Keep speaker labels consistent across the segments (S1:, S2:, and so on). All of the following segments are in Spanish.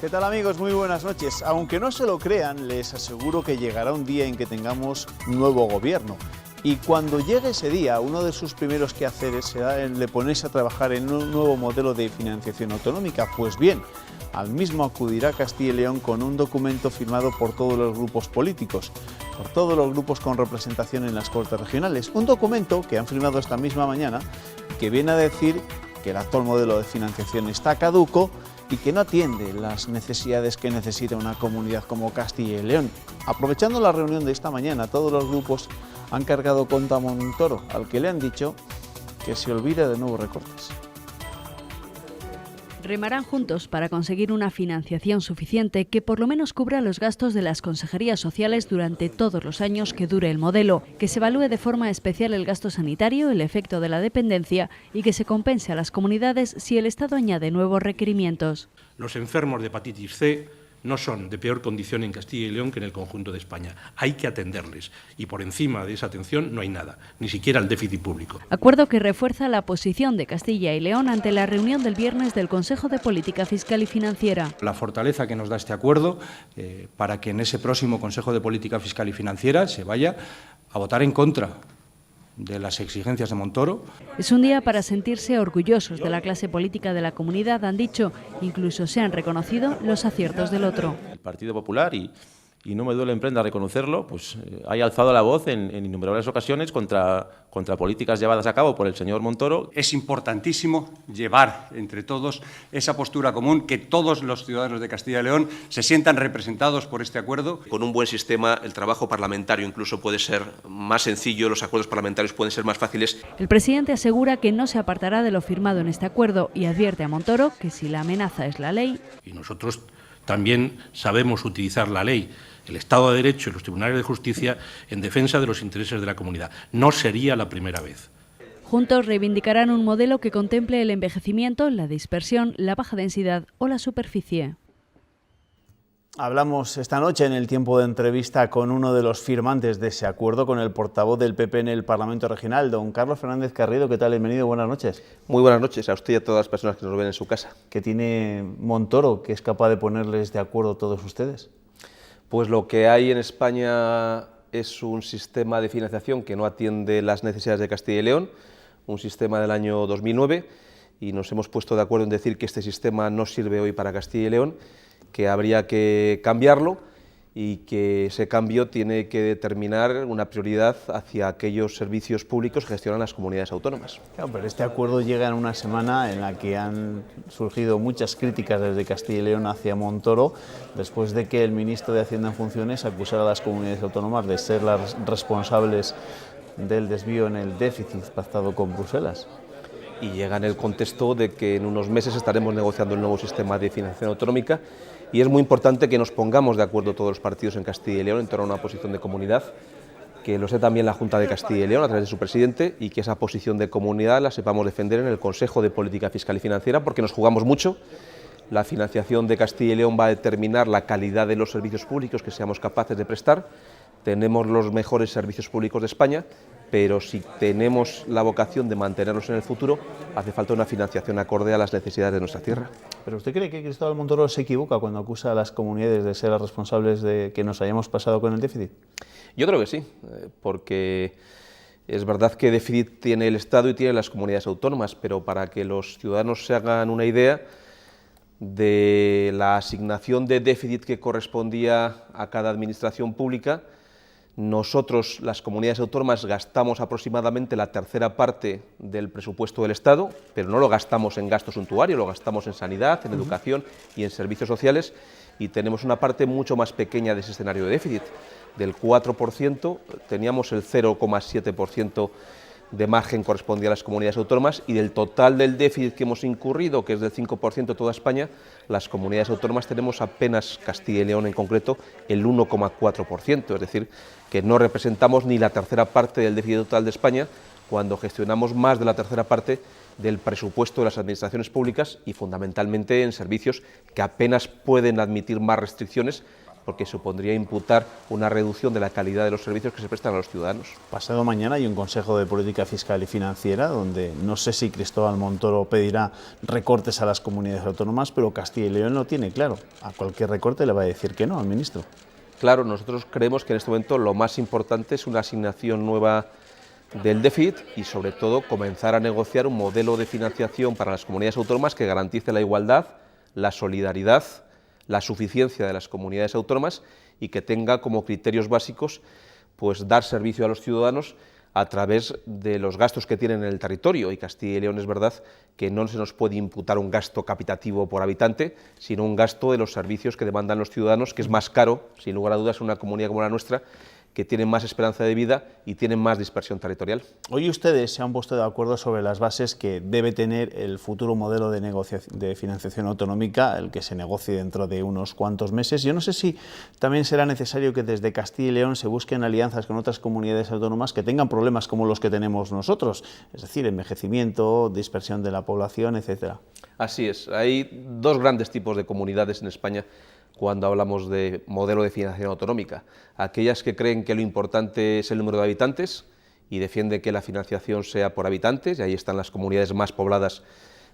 S1: ¿Qué tal, amigos? Muy buenas noches. Aunque no se lo crean, les aseguro que llegará un día en que tengamos un nuevo gobierno. Y cuando llegue ese día, uno de sus primeros quehaceres será el de ponerse a trabajar en un nuevo modelo de financiación autonómica. Pues bien, al mismo acudirá Castilla y León con un documento firmado por todos los grupos políticos, por todos los grupos con representación en las Cortes Regionales. Un documento que han firmado esta misma mañana y que viene a decir que el actual modelo de financiación está caduco y que no atiende las necesidades que necesita una comunidad como Castilla y León. Aprovechando la reunión de esta mañana, todos los grupos han cargado contra Montoro, al que le han dicho que se olvide de nuevos recortes.
S2: Remarán juntos para conseguir una financiación suficiente que por lo menos cubra los gastos de las consejerías sociales durante todos los años que dure el modelo, que se evalúe de forma especial el gasto sanitario, el efecto de la dependencia y que se compense a las comunidades si el Estado añade nuevos requerimientos.
S3: Los enfermos de hepatitis C no son de peor condición en Castilla y León que en el conjunto de España. Hay que atenderles y por encima de esa atención no hay nada, ni siquiera el déficit público.
S2: Acuerdo que refuerza la posición de Castilla y León ante la reunión del viernes del Consejo de Política Fiscal y Financiera.
S4: La fortaleza que nos da este acuerdo para que en ese próximo Consejo de Política Fiscal y Financiera se vaya a votar en contra de las exigencias de Montoro.
S2: Es un día para sentirse orgullosos de la clase política de la comunidad, han dicho. Incluso se han reconocido los aciertos del otro.
S5: El Partido Popular, y no me duele en prenda reconocerlo, pues ha alzado la voz en innumerables ocasiones contra políticas llevadas a cabo por el señor Montoro.
S6: Es importantísimo llevar entre todos esa postura común, que todos los ciudadanos de Castilla y León se sientan representados por este acuerdo.
S7: Con un buen sistema el trabajo parlamentario incluso puede ser más sencillo, los acuerdos parlamentarios pueden ser más fáciles.
S2: El presidente asegura que no se apartará de lo firmado en este acuerdo y advierte a Montoro que si la amenaza es la ley.
S3: Y nosotros también sabemos utilizar la ley, el Estado de Derecho y los tribunales de justicia en defensa de los intereses de la comunidad. No sería la primera vez.
S2: Juntos reivindicarán un modelo que contemple el envejecimiento, la dispersión, la baja densidad o la superficie.
S1: Hablamos esta noche en el tiempo de entrevista con uno de los firmantes de ese acuerdo, con el portavoz del PP en el Parlamento Regional, don Carlos Fernández Carrido. ¿Qué tal? Bienvenido, buenas noches.
S7: Muy buenas noches a usted y a todas las personas que nos ven en su casa.
S1: ¿Qué tiene Montoro que es capaz de ponerles de acuerdo todos ustedes?
S7: Pues lo que hay en España es un sistema de financiación que no atiende las necesidades de Castilla y León, un sistema del año 2009, y nos hemos puesto de acuerdo en decir que este sistema no sirve hoy para Castilla y León, que habría que cambiarlo y que ese cambio tiene que determinar una prioridad hacia aquellos servicios públicos que gestionan las comunidades autónomas.
S1: Claro, pero este acuerdo llega en una semana en la que han surgido muchas críticas desde Castilla y León hacia Montoro, después de que el ministro de Hacienda en funciones acusara a las comunidades autónomas de ser las responsables del desvío en el déficit pactado con Bruselas.
S7: Y llega en el contexto de que en unos meses estaremos negociando el nuevo sistema de financiación autonómica y es muy importante que nos pongamos de acuerdo todos los partidos en Castilla y León en torno a una posición de comunidad, que lo sé también la Junta de Castilla y León a través de su presidente y que esa posición de comunidad la sepamos defender en el Consejo de Política Fiscal y Financiera, porque nos jugamos mucho. La financiación de Castilla y León va a determinar la calidad de los servicios públicos que seamos capaces de prestar. Tenemos los mejores servicios públicos de España, pero si tenemos la vocación de mantenerlos en el futuro, hace falta una financiación acorde a las necesidades de nuestra tierra.
S1: ¿Pero usted cree que Cristóbal Montoro se equivoca cuando acusa a las comunidades de ser las responsables de que nos hayamos pasado con el déficit?
S7: Yo creo que sí, porque es verdad que déficit tiene el Estado y tiene las comunidades autónomas, pero para que los ciudadanos se hagan una idea de la asignación de déficit que correspondía a cada administración pública, nosotros, las comunidades autónomas, gastamos aproximadamente la tercera parte del presupuesto del Estado, pero no lo gastamos en gasto suntuario, lo gastamos en sanidad, en educación y en servicios sociales, y tenemos una parte mucho más pequeña de ese escenario de déficit. Del 4% teníamos el 0,7% de margen correspondía a las comunidades autónomas y del total del déficit que hemos incurrido, que es del 5% de toda España, las comunidades autónomas tenemos apenas, Castilla y León en concreto, el 1,4%, es decir, que no representamos ni la tercera parte del déficit total de España cuando gestionamos más de la tercera parte del presupuesto de las administraciones públicas y fundamentalmente en servicios que apenas pueden admitir más restricciones porque supondría imputar una reducción de la calidad de los servicios que se prestan a los ciudadanos.
S1: Pasado mañana hay un Consejo de Política Fiscal y Financiera donde no sé si Cristóbal Montoro pedirá recortes a las comunidades autónomas, pero Castilla y León lo tiene claro. A cualquier recorte le va a decir que no al ministro.
S7: Claro, nosotros creemos que en este momento lo más importante es una asignación nueva del déficit y sobre todo comenzar a negociar un modelo de financiación para las comunidades autónomas que garantice la igualdad, la solidaridad, la suficiencia de las comunidades autónomas y que tenga como criterios básicos pues dar servicio a los ciudadanos a través de los gastos que tienen en el territorio. Y Castilla y León es verdad que no se nos puede imputar un gasto capitativo por habitante, sino un gasto de los servicios que demandan los ciudadanos, que es más caro, sin lugar a dudas, en una comunidad como la nuestra, que tienen más esperanza de vida y tienen más dispersión territorial.
S1: Hoy ustedes se han puesto de acuerdo sobre las bases que debe tener el futuro modelo de financiación autonómica, el que se negocie dentro de unos cuantos meses. Yo no sé si también será necesario que desde Castilla y León se busquen alianzas con otras comunidades autónomas que tengan problemas como los que tenemos nosotros, es decir, envejecimiento, dispersión de la población, etcétera.
S7: Así es, hay dos grandes tipos de comunidades en España cuando hablamos de modelo de financiación autonómica. Aquellas que creen que lo importante es el número de habitantes y defienden que la financiación sea por habitantes, y ahí están las comunidades más pobladas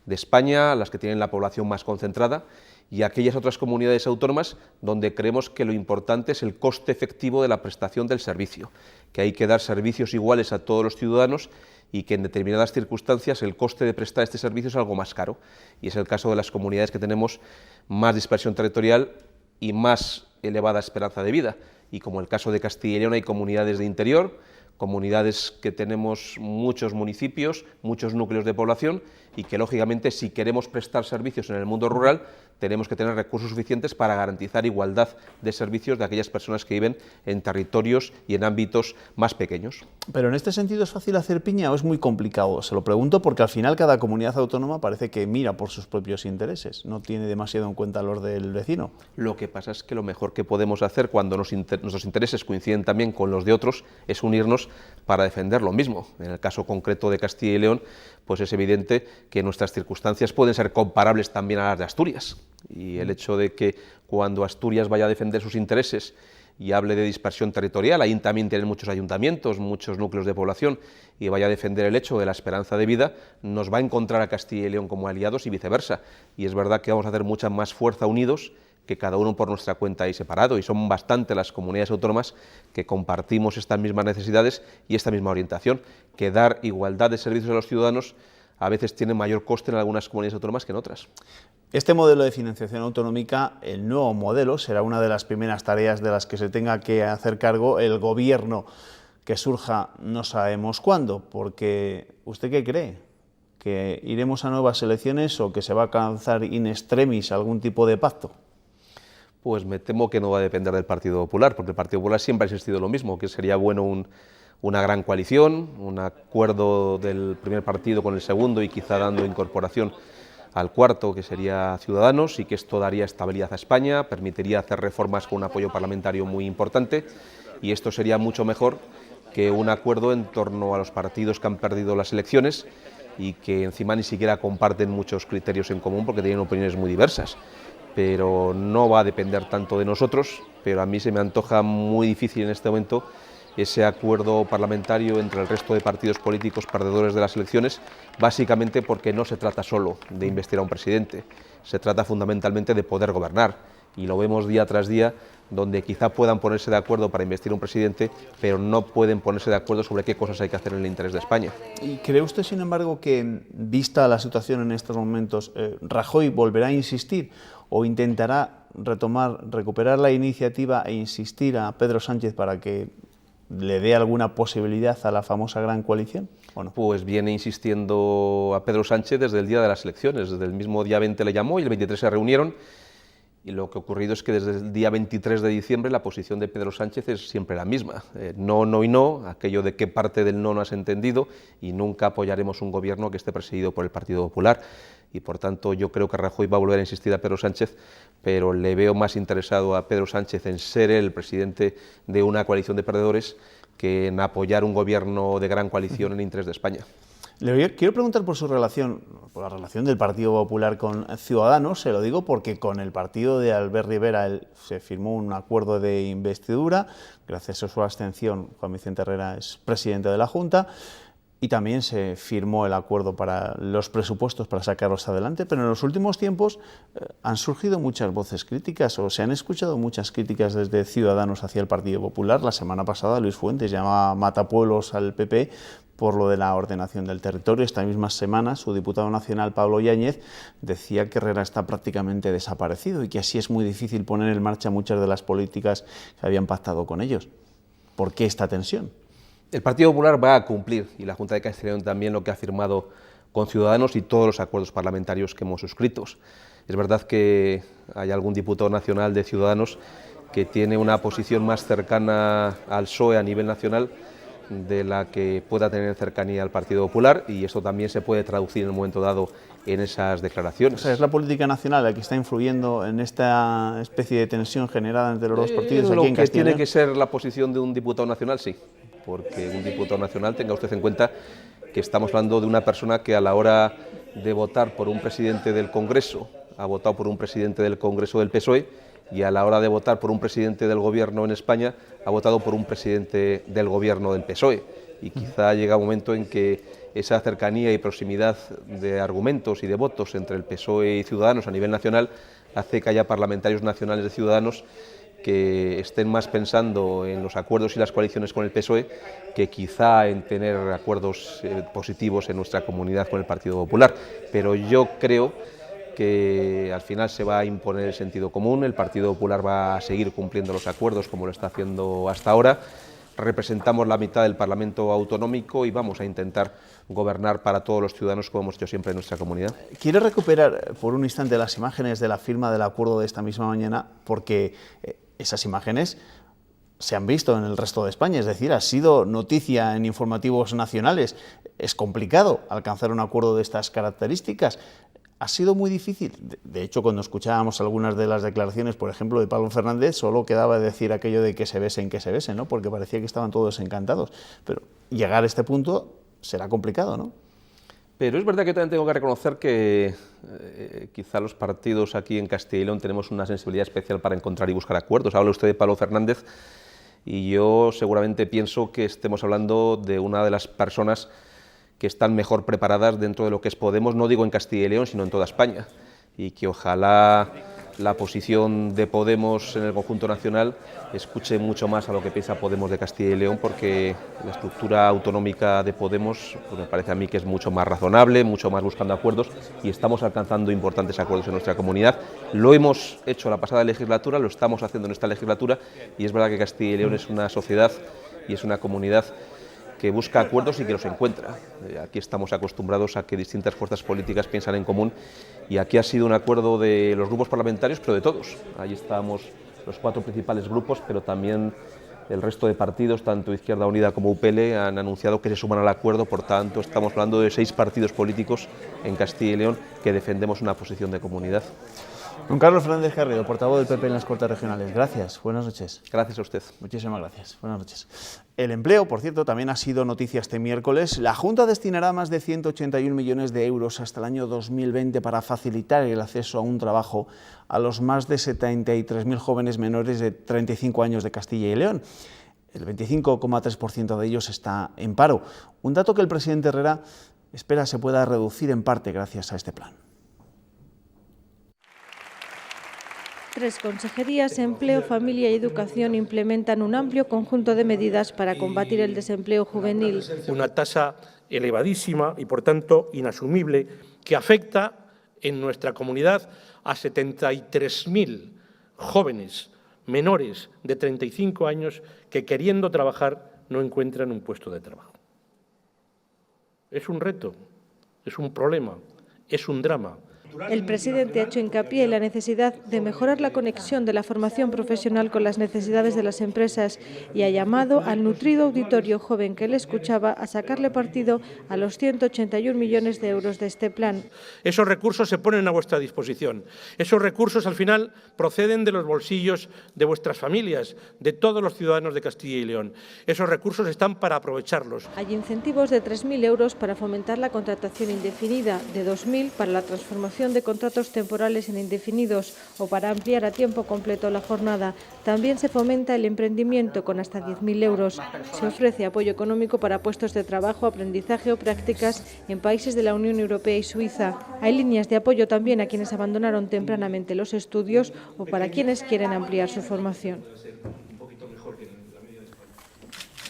S7: de España, las que tienen la población más concentrada, y aquellas otras comunidades autónomas donde creemos que lo importante es el coste efectivo de la prestación del servicio, que hay que dar servicios iguales a todos los ciudadanos y que en determinadas circunstancias el coste de prestar este servicio es algo más caro, y es el caso de las comunidades que tenemos más dispersión territorial y más elevada esperanza de vida, y como el caso de Castilla y León hay comunidades de interior, comunidades que tenemos muchos municipios, muchos núcleos de población y que lógicamente si queremos prestar servicios en el mundo rural tenemos que tener recursos suficientes para garantizar igualdad de servicios de aquellas personas que viven en territorios y en ámbitos más pequeños.
S1: Pero en este sentido, ¿es fácil hacer piña o es muy complicado? Se lo pregunto porque al final cada comunidad autónoma parece que mira por sus propios intereses, no tiene demasiado en cuenta los del vecino.
S7: Lo que pasa es que lo mejor que podemos hacer cuando nuestros intereses coinciden también con los de otros es unirnos para defender lo mismo. En el caso concreto de Castilla y León, pues es evidente que nuestras circunstancias pueden ser comparables también a las de Asturias. Y el hecho de que cuando Asturias vaya a defender sus intereses y hable de dispersión territorial, ahí también tienen muchos ayuntamientos, muchos núcleos de población, y vaya a defender el hecho de la esperanza de vida, nos va a encontrar a Castilla y León como aliados y viceversa. Y es verdad que vamos a hacer mucha más fuerza unidos que cada uno por nuestra cuenta y separado, y son bastante las comunidades autónomas que compartimos estas mismas necesidades y esta misma orientación, que dar igualdad de servicios a los ciudadanos a veces tiene mayor coste en algunas comunidades autónomas que en otras.
S1: Este modelo de financiación autonómica, el nuevo modelo, será una de las primeras tareas de las que se tenga que hacer cargo el gobierno que surja no sabemos cuándo, porque ¿usted qué cree? ¿Que iremos a nuevas elecciones o que se va a alcanzar in extremis algún tipo de pacto?
S7: Pues me temo que no va a depender del Partido Popular, porque el Partido Popular siempre ha insistido lo mismo, que sería bueno una gran coalición, un acuerdo del primer partido con el segundo y quizá dando incorporación al cuarto, que sería Ciudadanos, y que esto daría estabilidad a España, permitiría hacer reformas con un apoyo parlamentario muy importante, y esto sería mucho mejor que un acuerdo en torno a los partidos que han perdido las elecciones y que encima ni siquiera comparten muchos criterios en común porque tienen opiniones muy diversas. Pero no va a depender tanto de nosotros, pero a mí se me antoja muy difícil en este momento ese acuerdo parlamentario entre el resto de partidos políticos perdedores de las elecciones, básicamente porque no se trata solo de investir a un presidente, se trata fundamentalmente de poder gobernar, y lo vemos día tras día, donde quizá puedan ponerse de acuerdo para investir a un presidente, pero no pueden ponerse de acuerdo sobre qué cosas hay que hacer en el interés de España.
S1: ¿Y cree usted, sin embargo, que, vista la situación en estos momentos, Rajoy volverá a insistir o intentará recuperar la iniciativa e insistir a Pedro Sánchez para que le dé alguna posibilidad a la famosa gran coalición, ¿o no?
S7: Pues viene insistiendo a Pedro Sánchez desde el día de las elecciones, desde el mismo día 20 le llamó y el 23 se reunieron, y lo que ha ocurrido es que desde el día 23 de diciembre la posición de Pedro Sánchez es siempre la misma, no, no y no, aquello de qué parte del no has entendido, y nunca apoyaremos un gobierno que esté presidido por el Partido Popular, y por tanto yo creo que Rajoy va a volver a insistir a Pedro Sánchez, pero le veo más interesado a Pedro Sánchez en ser el presidente de una coalición de perdedores que en apoyar un gobierno de gran coalición en interés de España.
S1: Quiero preguntar por su relación, por la relación del Partido Popular con Ciudadanos. Se lo digo porque con el partido de Albert Rivera se firmó un acuerdo de investidura. Gracias a su abstención, Juan Vicente Herrera es presidente de la Junta. Y también se firmó el acuerdo para los presupuestos para sacarlos adelante, pero en los últimos tiempos han surgido muchas voces críticas o se han escuchado muchas críticas desde Ciudadanos hacia el Partido Popular. La semana pasada Luis Fuentes llamaba matapueblos al PP por lo de la ordenación del territorio. Esta misma semana su diputado nacional Pablo Yáñez decía que Herrera está prácticamente desaparecido y que así es muy difícil poner en marcha muchas de las políticas que habían pactado con ellos. ¿Por qué esta tensión?
S7: El Partido Popular va a cumplir, y la Junta de Castilla y León también, lo que ha firmado con Ciudadanos y todos los acuerdos parlamentarios que hemos suscrito. Es verdad que hay algún diputado nacional de Ciudadanos que tiene una posición más cercana al PSOE a nivel nacional de la que pueda tener cercanía al Partido Popular, y esto también se puede traducir en un momento dado en esas declaraciones.
S1: O sea, ¿es la política nacional la que está influyendo en esta especie de tensión generada entre los dos partidos aquí en Castilla y León?
S7: Lo que tiene que ser la posición de un diputado nacional, sí. Porque un diputado nacional, tenga usted en cuenta que estamos hablando de una persona que a la hora de votar por un presidente del Congreso ha votado por un presidente del Congreso del PSOE, y a la hora de votar por un presidente del Gobierno en España ha votado por un presidente del Gobierno del PSOE. Y quizá llega un momento en que esa cercanía y proximidad de argumentos y de votos entre el PSOE y Ciudadanos a nivel nacional hace que haya parlamentarios nacionales de Ciudadanos que estén más pensando en los acuerdos y las coaliciones con el PSOE que quizá en tener acuerdos positivos en nuestra comunidad con el Partido Popular. Pero yo creo que al final se va a imponer el sentido común, el Partido Popular va a seguir cumpliendo los acuerdos como lo está haciendo hasta ahora. Representamos la mitad del Parlamento autonómico y vamos a intentar gobernar para todos los ciudadanos como hemos hecho siempre en nuestra comunidad.
S1: Quiero recuperar por un instante las imágenes de la firma del acuerdo de esta misma mañana, porque esas imágenes se han visto en el resto de España, es decir, ha sido noticia en informativos nacionales. Es complicado alcanzar un acuerdo de estas características. Ha sido muy difícil. De hecho, cuando escuchábamos algunas de las declaraciones, por ejemplo, de Pablo Fernández, solo quedaba decir aquello de que se besen, ¿no? Porque parecía que estaban todos encantados. Pero llegar a este punto será complicado, ¿no?
S7: Pero es verdad que también tengo que reconocer que quizá los partidos aquí en Castilla y León tenemos una sensibilidad especial para encontrar y buscar acuerdos. Habla usted de Pablo Fernández y yo seguramente pienso que estemos hablando de una de las personas que están mejor preparadas dentro de lo que es Podemos, no digo en Castilla y León, sino en toda España, y que ojalá la posición de Podemos en el conjunto nacional escuche mucho más a lo que piensa Podemos de Castilla y León, porque la estructura autonómica de Podemos pues me parece a mí que es mucho más razonable, mucho más buscando acuerdos, y estamos alcanzando importantes acuerdos en nuestra comunidad. Lo hemos hecho la pasada legislatura, lo estamos haciendo en esta legislatura, y es verdad que Castilla y León es una sociedad y es una comunidad que busca acuerdos y que los encuentra. Aquí estamos acostumbrados a que distintas fuerzas políticas piensan en común, y aquí ha sido un acuerdo de los grupos parlamentarios, pero de todos. Ahí estamos los 4 principales grupos, pero también el resto de partidos, tanto Izquierda Unida como UPL, han anunciado que se suman al acuerdo. Por tanto, estamos hablando de 6 partidos políticos en Castilla y León que defendemos una posición de comunidad.
S1: Don Carlos Fernández Garrido, portavoz del PP en las Cortes Regionales. Gracias, buenas noches.
S7: Gracias a usted.
S1: Muchísimas gracias, buenas noches. El empleo, por cierto, también ha sido noticia este miércoles. La Junta destinará más de 181 millones de euros hasta el año 2020 para facilitar el acceso a un trabajo a los más de 73.000 jóvenes menores de 35 años de Castilla y León. El 25,3% de ellos está en paro. Un dato que el presidente Herrera espera se pueda reducir en parte gracias a este plan.
S8: 3 consejerías, Empleo, Familia y Educación, implementan un amplio conjunto de medidas para combatir el desempleo juvenil.
S3: Una tasa elevadísima y, por tanto, inasumible, que afecta en nuestra comunidad a 73.000 jóvenes menores de 35 años que, queriendo trabajar, no encuentran un puesto de trabajo. Es un reto, es un problema, es un drama.
S8: El presidente ha hecho hincapié en la necesidad de mejorar la conexión de la formación profesional con las necesidades de las empresas y ha llamado al nutrido auditorio joven que le escuchaba a sacarle partido a los 181 millones de euros de este plan.
S3: Esos recursos se ponen a vuestra disposición. Esos recursos, al final, proceden de los bolsillos de vuestras familias, de todos los ciudadanos de Castilla y León. Esos recursos están para aprovecharlos.
S8: Hay incentivos de 3.000 euros para fomentar la contratación indefinida, de 2.000 para la transformación de contratos temporales en indefinidos o para ampliar a tiempo completo la jornada. También se fomenta el emprendimiento con hasta 10.000 euros. Se ofrece apoyo económico para puestos de trabajo, aprendizaje o prácticas en países de la Unión Europea y Suiza. Hay líneas de apoyo también a quienes abandonaron tempranamente los estudios o para quienes quieren ampliar su formación.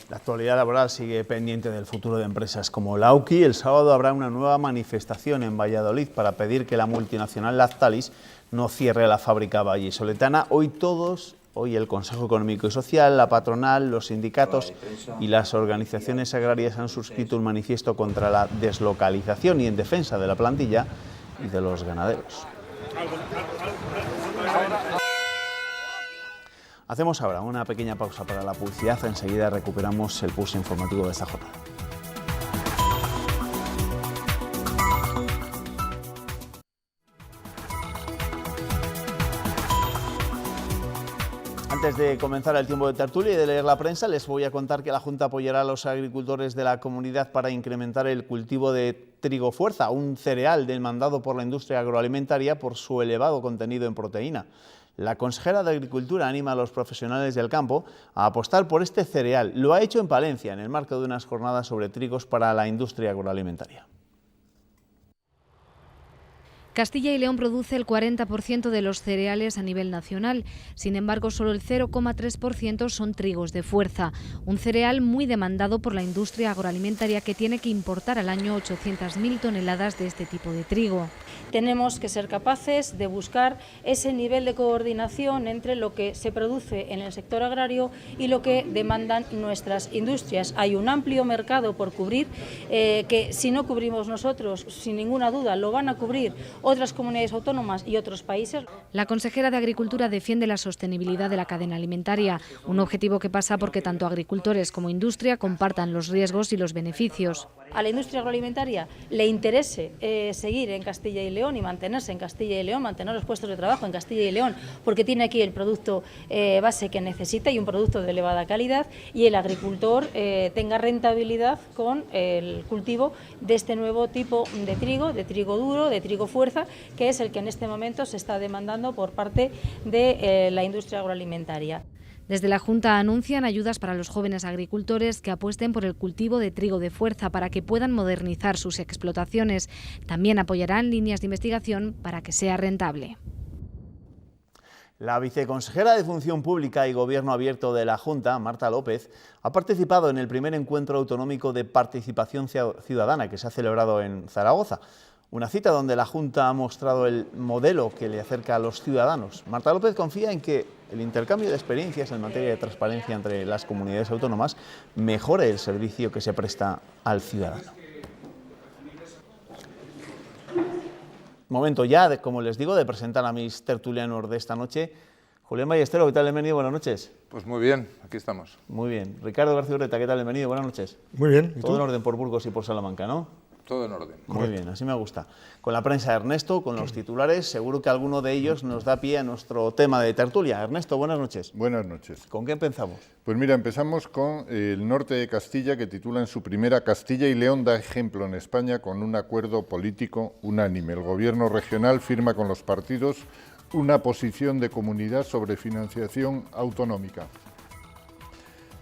S1: La actualidad laboral sigue pendiente del futuro de empresas como Lauki. El sábado habrá una nueva manifestación en Valladolid para pedir que la multinacional Lactalis no cierre la fábrica vallisoletana. Hoy el Consejo Económico y Social, la patronal, los sindicatos y las organizaciones agrarias han suscrito un manifiesto contra la deslocalización y en defensa de la plantilla y de los ganaderos. Hacemos ahora una pequeña pausa para la publicidad, enseguida recuperamos el pulso informativo de esta jornada. Antes de comenzar el tiempo de tertulia y de leer la prensa, les voy a contar que la Junta apoyará a los agricultores de la comunidad para incrementar el cultivo de trigo fuerza, un cereal demandado por la industria agroalimentaria por su elevado contenido en proteína. La consejera de Agricultura anima a los profesionales del campo a apostar por este cereal. Lo ha hecho en Palencia, en el marco de unas jornadas sobre trigos para la industria agroalimentaria.
S9: Castilla y León produce el 40% de los cereales a nivel nacional, sin embargo solo el 0,3% son trigos de fuerza, un cereal muy demandado por la industria agroalimentaria que tiene que importar al año 800.000 toneladas de este tipo de trigo.
S10: Tenemos que ser capaces de buscar ese nivel de coordinación entre lo que se produce en el sector agrario y lo que demandan nuestras industrias. Hay un amplio mercado por cubrir, que si no cubrimos nosotros, sin ninguna duda, lo van a cubrir otras comunidades autónomas y otros países.
S9: La consejera de Agricultura defiende la sostenibilidad de la cadena alimentaria, un objetivo que pasa porque tanto agricultores como industria compartan los riesgos y los beneficios.
S10: A la industria agroalimentaria le interese seguir en Castilla y León y mantenerse en Castilla y León, mantener los puestos de trabajo en Castilla y León, porque tiene aquí el producto base que necesita y un producto de elevada calidad, y el agricultor tenga rentabilidad con el cultivo de este nuevo tipo de trigo duro, de trigo fuerza, que es el que en este momento se está demandando por parte de la industria agroalimentaria.
S9: Desde la Junta anuncian ayudas para los jóvenes agricultores que apuesten por el cultivo de trigo de fuerza para que puedan modernizar sus explotaciones. También apoyarán líneas de investigación para que sea rentable.
S1: La viceconsejera de Función Pública y Gobierno Abierto de la Junta, Marta López, ha participado en el primer encuentro autonómico de participación ciudadana que se ha celebrado en Zaragoza. Una cita donde la Junta ha mostrado el modelo que le acerca a los ciudadanos. Marta López confía en que el intercambio de experiencias en materia de transparencia entre las comunidades autónomas mejore el servicio que se presta al ciudadano. Momento ya, como les digo, de presentar a mis tertulianos de esta noche. Julián Ballesteros, ¿qué tal? Bienvenido, buenas noches.
S11: Pues muy bien, aquí estamos.
S1: Muy bien. Ricardo García Urreta, ¿qué tal? Bienvenido, buenas noches.
S12: Muy bien. ¿Y
S1: todo
S12: tú?
S1: En orden por Burgos y por Salamanca, ¿no?
S11: Todo en orden.
S1: Muy bien, así me gusta. Con la prensa, Ernesto, con los titulares, seguro que alguno de ellos nos da pie a nuestro tema de tertulia. Ernesto, buenas noches.
S12: Buenas noches.
S1: ¿Con qué empezamos?
S12: Pues mira, empezamos con el norte de Castilla, que titula en su primera: Castilla y León da ejemplo en España con un acuerdo político unánime. El gobierno regional firma con los partidos una posición de comunidad sobre financiación autonómica.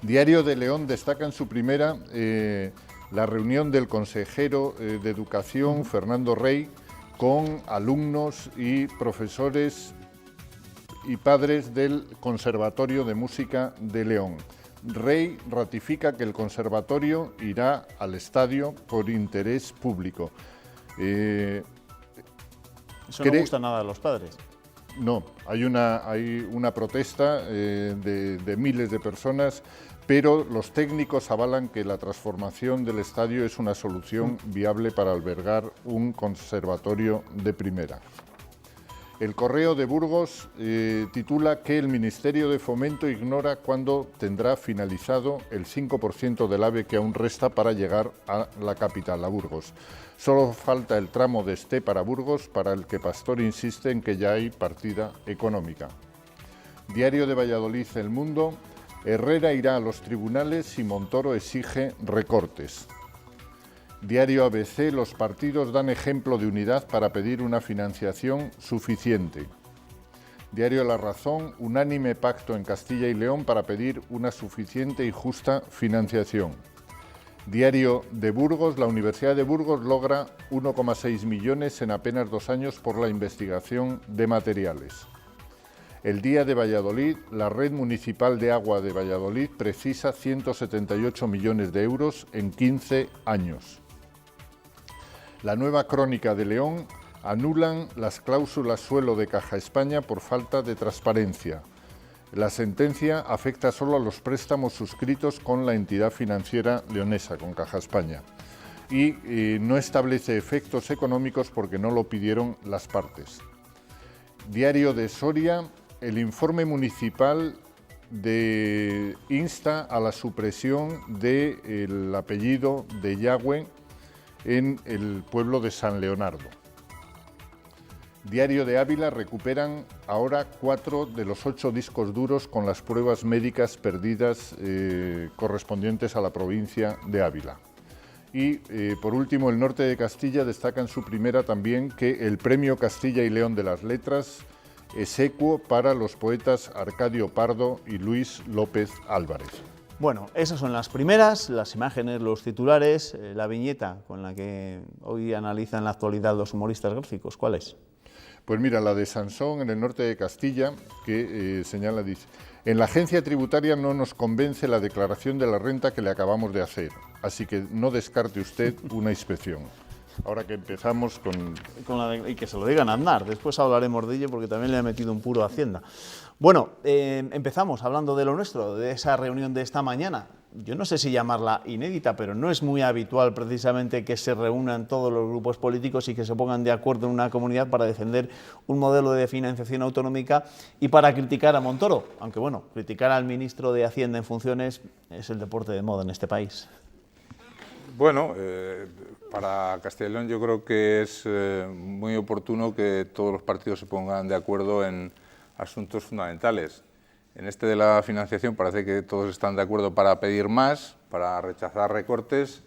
S12: Diario de León destaca en su primera la reunión del consejero de Educación, Fernando Rey, con alumnos y profesores y padres del Conservatorio de Música de León. Rey ratifica que el conservatorio irá al estadio por interés público.
S1: Eso no gusta nada a los padres.
S12: No, hay una protesta de miles de personas pero los técnicos avalan que la transformación del estadio es una solución viable para albergar un conservatorio de primera. El Correo de Burgos titula que el Ministerio de Fomento ignora cuándo tendrá finalizado el 5% del AVE que aún resta para llegar a la capital, a Burgos. Solo falta el tramo de Estepar a Burgos, para el que Pastor insiste en que ya hay partida económica. Diario de Valladolid, El Mundo: Herrera irá a los tribunales y Montoro exige recortes. Diario ABC: los partidos dan ejemplo de unidad para pedir una financiación suficiente. Diario La Razón: unánime pacto en Castilla y León para pedir una suficiente y justa financiación. Diario de Burgos: la Universidad de Burgos logra 1,6 millones en apenas 2 años por la investigación de materiales. El Día de Valladolid: la Red Municipal de Agua de Valladolid precisa 178 millones de euros en 15 años. La Nueva Crónica de León: anulan las cláusulas suelo de Caja España por falta de transparencia. La sentencia afecta solo a los préstamos suscritos con la entidad financiera leonesa, con Caja España, y no establece efectos económicos porque no lo pidieron las partes. Diario de Soria: el informe municipal insta a la supresión del apellido de Yagüe en el pueblo de San Leonardo. Diario de Ávila: recuperan ahora 4 de los 8 discos duros con las pruebas médicas perdidas correspondientes a la provincia de Ávila. Y, por último, El Norte de Castilla destaca en su primera también que el Premio Castilla y León de las Letras es equo para los poetas Arcadio Pardo y Luis López Álvarez.
S1: Bueno, esas son las primeras, las imágenes, los titulares, la viñeta con la que hoy analizan la actualidad los humoristas gráficos. ¿Cuál es?
S12: Pues mira, la de Sansón, en el norte de Castilla, que señala, dice: en la agencia tributaria no nos convence la declaración de la renta que le acabamos de hacer, así que no descarte usted una inspección. Ahora que empezamos
S1: y que se lo digan a Aznar, después hablaremos de ello porque también le ha metido un puro a Hacienda. Bueno, empezamos hablando de lo nuestro, de esa reunión de esta mañana. Yo no sé si llamarla inédita, pero no es muy habitual precisamente que se reúnan todos los grupos políticos y que se pongan de acuerdo en una comunidad para defender un modelo de financiación autonómica y para criticar a Montoro, aunque bueno, criticar al ministro de Hacienda en funciones es el deporte de moda en este país.
S11: Bueno, para Castilla y León yo creo que es muy oportuno que todos los partidos se pongan de acuerdo en asuntos fundamentales. En este de la financiación parece que todos están de acuerdo para pedir más, para rechazar recortes,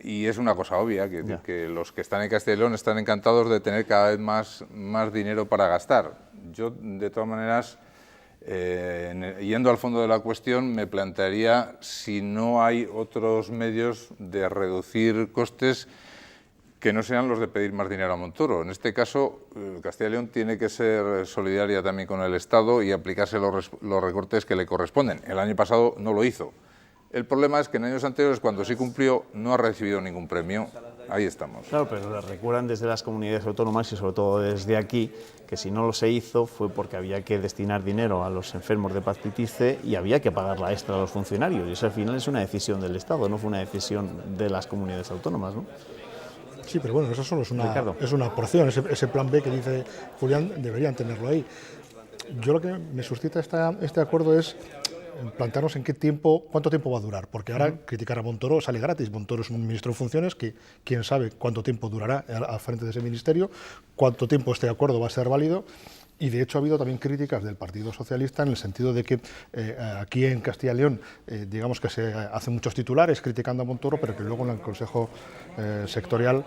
S11: y es una cosa obvia, que los que están en Castilla y León están encantados de tener cada vez más dinero para gastar. Yo, de todas maneras, yendo al fondo de la cuestión, me plantearía si no hay otros medios de reducir costes que no sean los de pedir más dinero a Montoro. En este caso, Castilla y León tiene que ser solidaria también con el Estado y aplicarse los recortes que le corresponden. El año pasado no lo hizo. El problema es que en años anteriores, cuando sí cumplió, no ha recibido ningún premio. Ahí estamos.
S1: Claro, pero recuerdan desde las comunidades autónomas y sobre todo desde aquí que si no lo se hizo fue porque había que destinar dinero a los enfermos de hepatitis C y había que pagar la extra a los funcionarios. Y eso al final es una decisión del Estado, no fue una decisión de las comunidades autónomas, ¿no?
S13: Sí, pero bueno, eso solo es una porción, ese plan B que dice Julián, deberían tenerlo ahí. Yo lo que me suscita este acuerdo es plantearnos cuánto tiempo va a durar, porque ahora criticar a Montoro sale gratis. Montoro es un ministro en funciones que quién sabe cuánto tiempo durará al frente de ese ministerio, cuánto tiempo este acuerdo va a ser válido. Y de hecho ha habido también críticas del Partido Socialista en el sentido de que aquí en Castilla y León digamos que se hacen muchos titulares criticando a Montoro, pero que luego en el Consejo Sectorial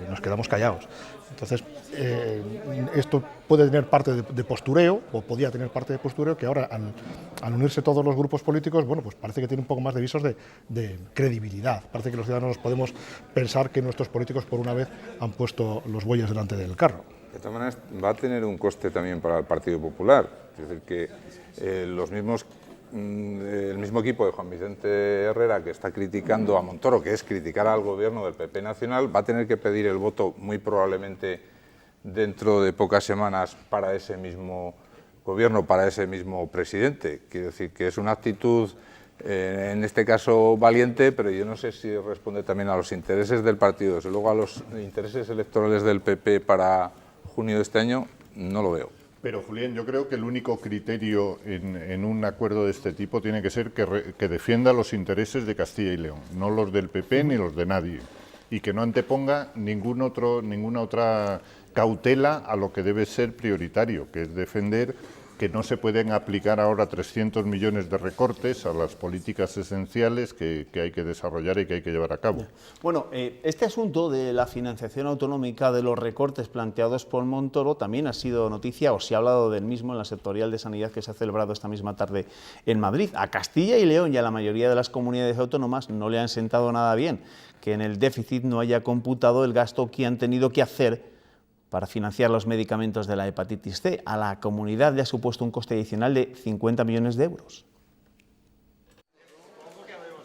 S13: nos quedamos callados. Entonces esto puede tener parte de postureo, o podía tener parte de postureo, que ahora al unirse todos los grupos políticos, bueno, pues parece que tiene un poco más de visos de credibilidad. Parece que los ciudadanos podemos pensar que nuestros políticos por una vez han puesto los bueyes delante del carro.
S11: De todas maneras, va a tener un coste también para el Partido Popular. Es decir, que el mismo equipo de Juan Vicente Herrera, que está criticando a Montoro, que es criticar al gobierno del PP nacional, va a tener que pedir el voto muy probablemente dentro de pocas semanas para ese mismo gobierno, para ese mismo presidente. Quiero decir que es una actitud en este caso valiente, pero yo no sé si responde también a los intereses del partido. Desde luego a los intereses electorales del PP para junio de este año no lo veo.
S12: Pero, Julián, yo creo que el único criterio en un acuerdo de este tipo tiene que ser que defienda los intereses de Castilla y León, no los del PP ni los de nadie, y que no anteponga ninguna otra cautela a lo que debe ser prioritario, que es defender que no se pueden aplicar ahora 300 millones de recortes a las políticas esenciales que hay que desarrollar y que hay que llevar a cabo.
S1: Bueno, este asunto de la financiación autonómica de los recortes planteados por Montoro también ha sido noticia, o se ha hablado del mismo en la sectorial de Sanidad que se ha celebrado esta misma tarde en Madrid. A Castilla y León y a la mayoría de las comunidades autónomas no le han sentado nada bien que en el déficit no haya computado el gasto que han tenido que hacer para financiar los medicamentos de la hepatitis C. A la comunidad le ha supuesto un coste adicional de 50 millones de euros.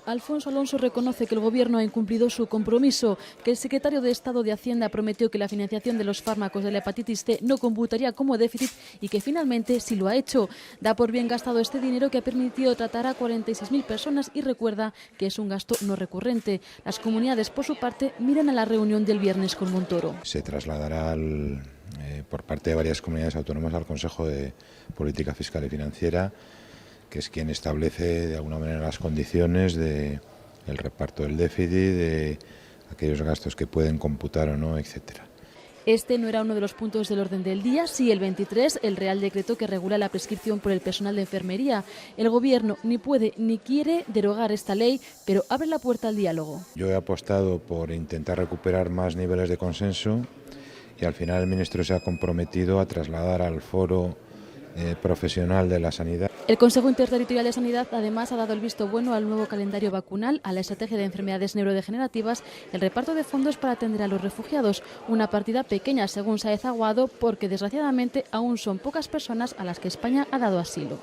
S14: Alfonso Alonso reconoce que el Gobierno ha incumplido su compromiso, que el secretario de Estado de Hacienda prometió que la financiación de los fármacos de la hepatitis C no computaría como déficit y que finalmente sí lo ha hecho. Da por bien gastado este dinero que ha permitido tratar a 46.000 personas y recuerda que es un gasto no recurrente. Las comunidades, por su parte, miran a la reunión del viernes con Montoro.
S15: Se trasladará por parte de varias comunidades autónomas al Consejo de Política Fiscal y Financiera, que es quien establece de alguna manera las condiciones del reparto del déficit, de aquellos gastos que pueden computar o no, etcétera.
S14: Este no era uno de los puntos del orden del día, sí el 23, el Real Decreto que regula la prescripción por el personal de enfermería. El Gobierno ni puede ni quiere derogar esta ley, pero abre la puerta al diálogo.
S15: Yo he apostado por intentar recuperar más niveles de consenso y al final el ministro se ha comprometido a trasladar al foro profesional de la sanidad.
S14: El Consejo Interterritorial de Sanidad además ha dado el visto bueno al nuevo calendario vacunal, a la estrategia de enfermedades neurodegenerativas, el reparto de fondos para atender a los refugiados, una partida pequeña según Sáez Aguado porque desgraciadamente aún son pocas personas a las que España ha dado asilo.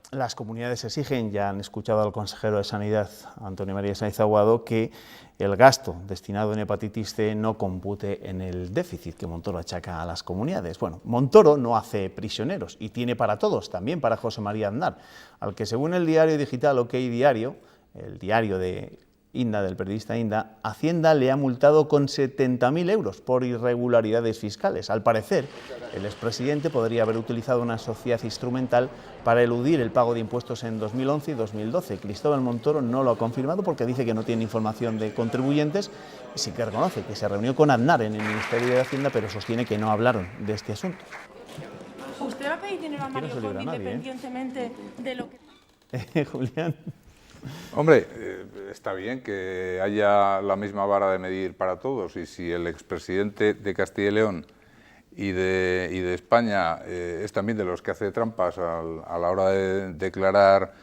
S1: Las comunidades exigen, ya han escuchado al consejero de Sanidad, Antonio María Sáez Aguado, que el gasto destinado en hepatitis C no compute en el déficit que Montoro achaca a las comunidades. Bueno, Montoro no hace prisioneros y tiene para todos, también para José María Aznar, al que según el diario digital OK Diario, el diario de Inda, del periodista Inda, Hacienda le ha multado con 70.000 euros por irregularidades fiscales. Al parecer, el expresidente podría haber utilizado una sociedad instrumental para eludir el pago de impuestos en 2011 y 2012. Cristóbal Montoro no lo ha confirmado porque dice que no tiene información de contribuyentes y sí que reconoce que se reunió con Aznar en el Ministerio de Hacienda, pero sostiene que no hablaron de este asunto.
S16: ¿Usted va a pedir dinero a Mario Fondo independientemente de lo que...
S1: Julián.
S11: Hombre, está bien que haya la misma vara de medir para todos y si el expresidente de Castilla y León y de España es también de los que hace trampas a la hora de declarar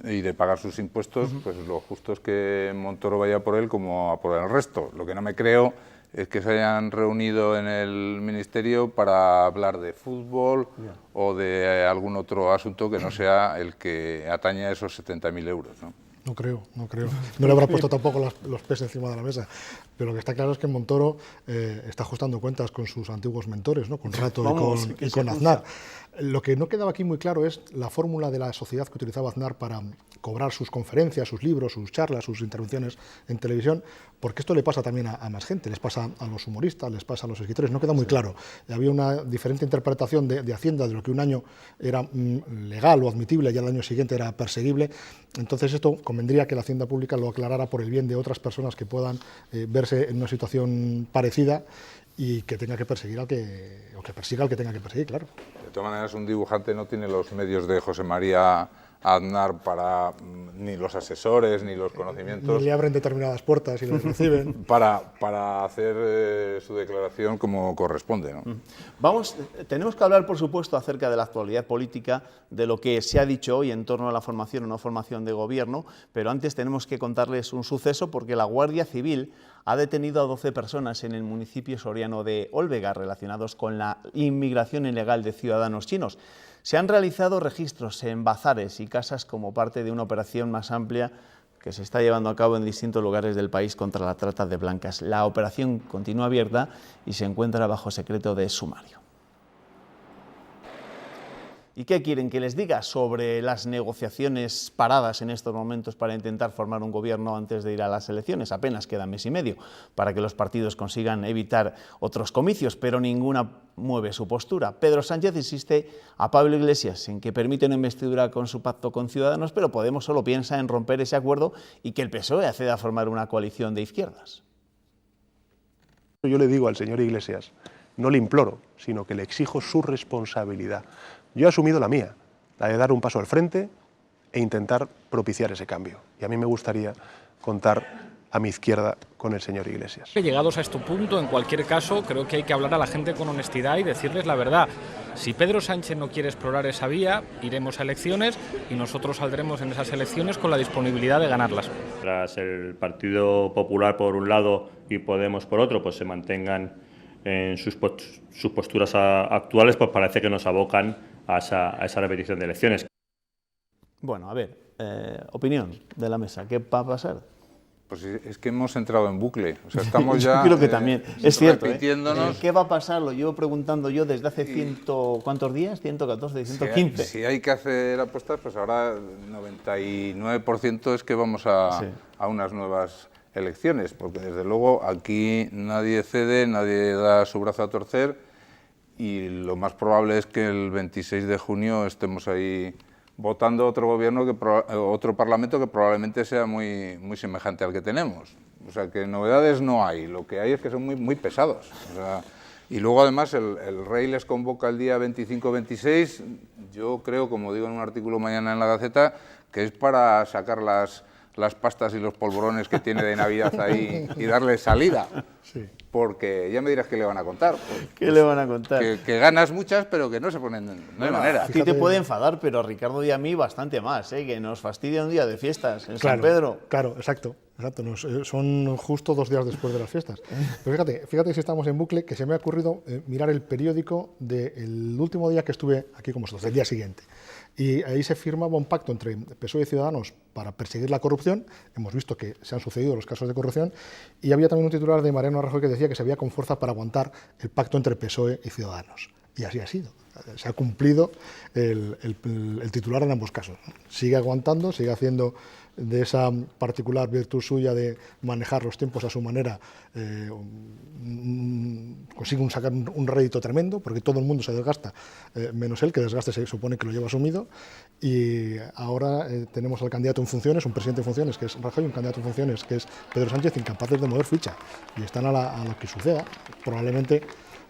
S11: y de pagar sus impuestos, pues lo justo es que Montoro vaya por él como a por el resto. Lo que no me creo es que se hayan reunido en el Ministerio para hablar de fútbol o de algún otro asunto que no sea el que atañe a esos 70.000 euros, ¿no?
S13: No creo. No le habrá puesto tampoco los pies encima de la mesa. Pero lo que está claro es que Montoro está ajustando cuentas con sus antiguos mentores, ¿no? Con Rato y con Aznar. Lo que no quedaba aquí muy claro es la fórmula de la sociedad que utilizaba Aznar para cobrar sus conferencias, sus libros, sus charlas, sus intervenciones en televisión, porque esto le pasa también a más gente, les pasa a los humoristas, les pasa a los escritores, no queda muy claro. Había una diferente interpretación de Hacienda de lo que un año era legal o admitible y al año siguiente era perseguible. Entonces esto convendría que la Hacienda Pública lo aclarara por el bien de otras personas que puedan verse en una situación parecida y que tenga que perseguir o que persiga al que tenga que perseguir, claro.
S11: De todas maneras, un dibujante no tiene los medios de José María Aznar para ni los asesores ni los conocimientos.
S13: Ni le abren determinadas puertas y les reciben.
S11: para hacer su declaración como corresponde, ¿no?
S1: Tenemos que hablar, por supuesto, acerca de la actualidad política, de lo que se ha dicho hoy en torno a la formación o no formación de gobierno, pero antes tenemos que contarles un suceso porque la Guardia Civil ha detenido a 12 personas en el municipio soriano de Olvega relacionados con la inmigración ilegal de ciudadanos chinos. Se han realizado registros en bazares y casas como parte de una operación más amplia que se está llevando a cabo en distintos lugares del país contra la trata de blancas. La operación continúa abierta y se encuentra bajo secreto de sumario. ¿Y qué quieren que les diga sobre las negociaciones paradas en estos momentos para intentar formar un gobierno antes de ir a las elecciones? Apenas queda mes y medio para que los partidos consigan evitar otros comicios, pero ninguna mueve su postura. Pedro Sánchez insiste a Pablo Iglesias en que permite una investidura con su pacto con Ciudadanos, pero Podemos solo piensa en romper ese acuerdo y que el PSOE acceda a formar una coalición de izquierdas.
S17: Yo le digo al señor Iglesias, no le imploro, sino que le exijo su responsabilidad. Yo he asumido la mía, la de dar un paso al frente e intentar propiciar ese cambio. Y a mí me gustaría contar a mi izquierda con el señor Iglesias.
S18: Llegados a este punto, en cualquier caso, creo que hay que hablar a la gente con honestidad y decirles la verdad. Si Pedro Sánchez no quiere explorar esa vía, iremos a elecciones y nosotros saldremos en esas elecciones con la disponibilidad de ganarlas.
S19: Tras el Partido Popular por un lado y Podemos por otro, pues se mantengan en sus posturas actuales, pues parece que nos abocan a esa repetición de elecciones.
S1: Bueno, a ver, opinión de la mesa, ¿qué va a pasar?
S11: Pues es que hemos entrado en bucle, o sea, estamos ya...
S1: Yo creo que también, es cierto.
S11: Repitiéndonos.
S1: ¿Qué va a pasar? Lo llevo preguntando yo desde hace ¿cuántos días? 114, 115.
S11: Si hay que hacer apuestas, pues ahora 99% es que vamos a unas nuevas elecciones, porque desde luego aquí nadie cede, nadie da su brazo a torcer y lo más probable es que el 26 de junio estemos ahí votando otro gobierno, otro parlamento que probablemente sea muy semejante al que tenemos. O sea, que novedades no hay, lo que hay es que son muy pesados. O sea, y luego además el rey les convoca el día 25-26, yo creo, como digo en un artículo mañana en la Gaceta, que es para sacar las pastas y los polvorones que tiene de Navidad ahí y darle salida. Sí. Porque ya me dirás qué le van a contar. Pues,
S1: ¿Qué le van a contar?
S11: Que ganas muchas, pero que no se ponen de manera.
S1: A ti te puede enfadar, pero a Ricardo y a mí bastante más, que nos fastidia un día de fiestas en San Pedro.
S13: Claro, exacto. Son justo 2 días después de las fiestas. Pero fíjate si estamos en bucle, que se me ha ocurrido mirar el periódico del último día que estuve aquí con vosotros, el día siguiente. Y ahí se firmaba un pacto entre PSOE y Ciudadanos para perseguir la corrupción. Hemos visto que se han sucedido los casos de corrupción. Y había también un titular de Mariano Rajoy que decía que se veía con fuerza para aguantar el pacto entre PSOE y Ciudadanos. Y así ha sido. Se ha cumplido el titular en ambos casos. Sigue aguantando, sigue haciendo de esa particular virtud suya de manejar los tiempos a su manera, consigue sacar un rédito tremendo, porque todo el mundo se desgasta, menos él, que desgaste se supone que lo lleva asumido, y ahora tenemos al candidato en funciones, un presidente en funciones, que es Rajoy, un candidato en funciones, que es Pedro Sánchez, incapaces de mover ficha, y están a lo que suceda. Probablemente,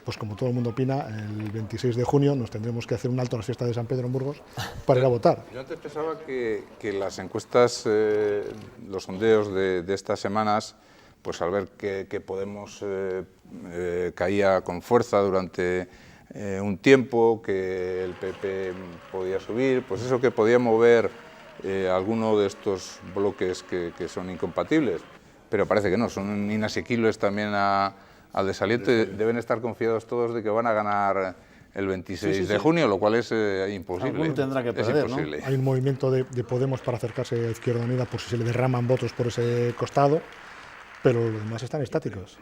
S13: pues como todo el mundo opina, el 26 de junio nos tendremos que hacer un alto a las fiestas de San Pedro en Burgos para ir a votar.
S11: Yo antes pensaba que las encuestas, los sondeos de estas semanas, pues al ver que Podemos caía con fuerza durante un tiempo, que el PP podía subir, pues eso que podía mover alguno de estos bloques que son incompatibles, pero parece que no, son inasequibles también al desaliento, deben estar confiados todos de que van a ganar el 26 de junio, lo cual es imposible.
S1: Alguno tendrá que perder, ¿no?
S13: Hay un movimiento de Podemos para acercarse a Izquierda Unida por si se le derraman votos por ese costado, pero los demás están estáticos.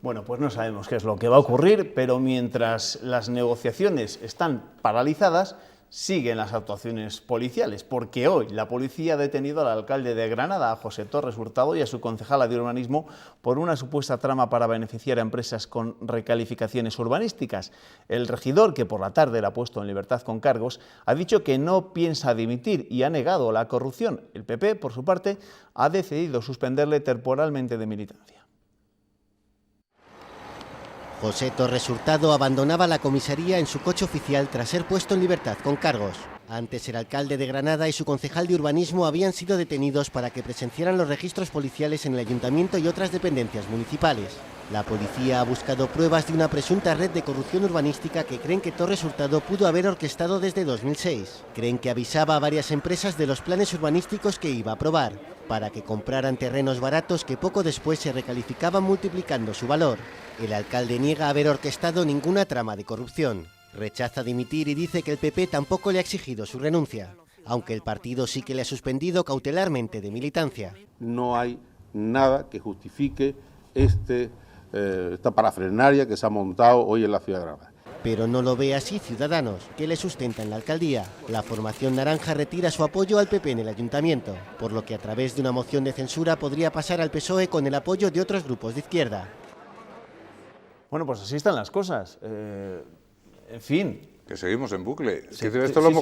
S1: Bueno, pues no sabemos qué es lo que va a ocurrir, pero mientras las negociaciones están paralizadas, siguen las actuaciones policiales, porque hoy la policía ha detenido al alcalde de Granada, a José Torres Hurtado, y a su concejala de urbanismo por una supuesta trama para beneficiar a empresas con recalificaciones urbanísticas. El regidor, que por la tarde era puesto en libertad con cargos, ha dicho que no piensa dimitir y ha negado la corrupción. El PP, por su parte, ha decidido suspenderle temporalmente de militancia.
S20: José Torres Hurtado abandonaba la comisaría en su coche oficial tras ser puesto en libertad con cargos. Antes el alcalde de Granada y su concejal de urbanismo habían sido detenidos para que presenciaran los registros policiales en el ayuntamiento y otras dependencias municipales. La policía ha buscado pruebas de una presunta red de corrupción urbanística que creen que Torres Hurtado pudo haber orquestado desde 2006. Creen que avisaba a varias empresas de los planes urbanísticos que iba a aprobar, para que compraran terrenos baratos que poco después se recalificaban multiplicando su valor. El alcalde niega haber orquestado ninguna trama de corrupción. Rechaza dimitir y dice que el PP tampoco le ha exigido su renuncia, aunque el partido sí que le ha suspendido cautelarmente de militancia.
S21: No hay nada que justifique esta parafernalia que se ha montado hoy en la ciudad de Granada.
S20: Pero no lo ve así Ciudadanos, que le sustenta en la alcaldía. La formación naranja retira su apoyo al PP en el ayuntamiento, por lo que a través de una moción de censura podría pasar al PSOE con el apoyo de otros grupos de izquierda.
S1: Bueno, pues así están las cosas. En fin.
S11: Que seguimos en bucle.
S1: Sí,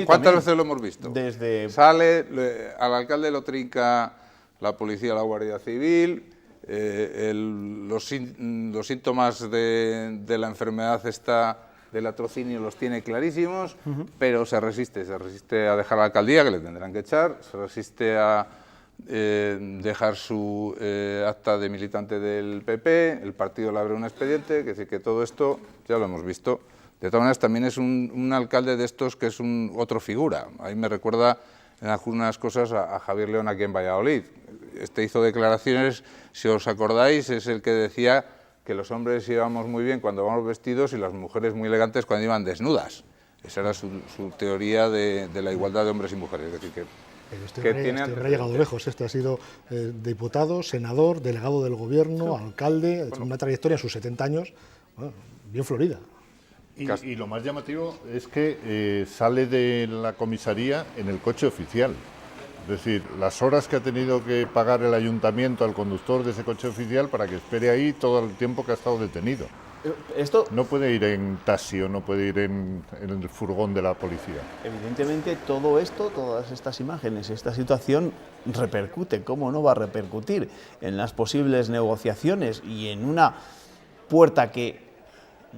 S11: ¿Cuántas veces lo hemos visto?
S1: Desde...
S11: Sale, al alcalde lo trinca la policía, la Guardia Civil, los síntomas de la enfermedad del latrocinio los tiene clarísimos, pero se resiste a dejar la alcaldía, que le tendrán que echar, se resiste a dejar su acta de militante del PP, el partido le abre un expediente, que decir que todo esto ya lo hemos visto. De todas maneras, también es un alcalde de estos que es otro figura. Ahí me recuerda en algunas cosas a Javier León aquí en Valladolid. Este hizo declaraciones, si os acordáis, es el que decía que los hombres íbamos muy bien cuando vamos vestidos y las mujeres muy elegantes cuando iban desnudas. Esa era su teoría de la igualdad de hombres y mujeres. Es decir,
S13: Este hombre ha llegado lejos. Este ha sido diputado, senador, delegado del gobierno, alcalde, una trayectoria en sus 70 años, bueno, bien florida.
S12: Y lo más llamativo es que sale de la comisaría en el coche oficial. Es decir, las horas que ha tenido que pagar el ayuntamiento al conductor de ese coche oficial para que espere ahí todo el tiempo que ha estado detenido.
S1: Esto
S12: no puede ir en taxi o no puede ir en el furgón de la policía.
S1: Evidentemente todo esto, todas estas imágenes, esta situación repercute, ¿cómo no va a repercutir? En las posibles negociaciones y en una puerta que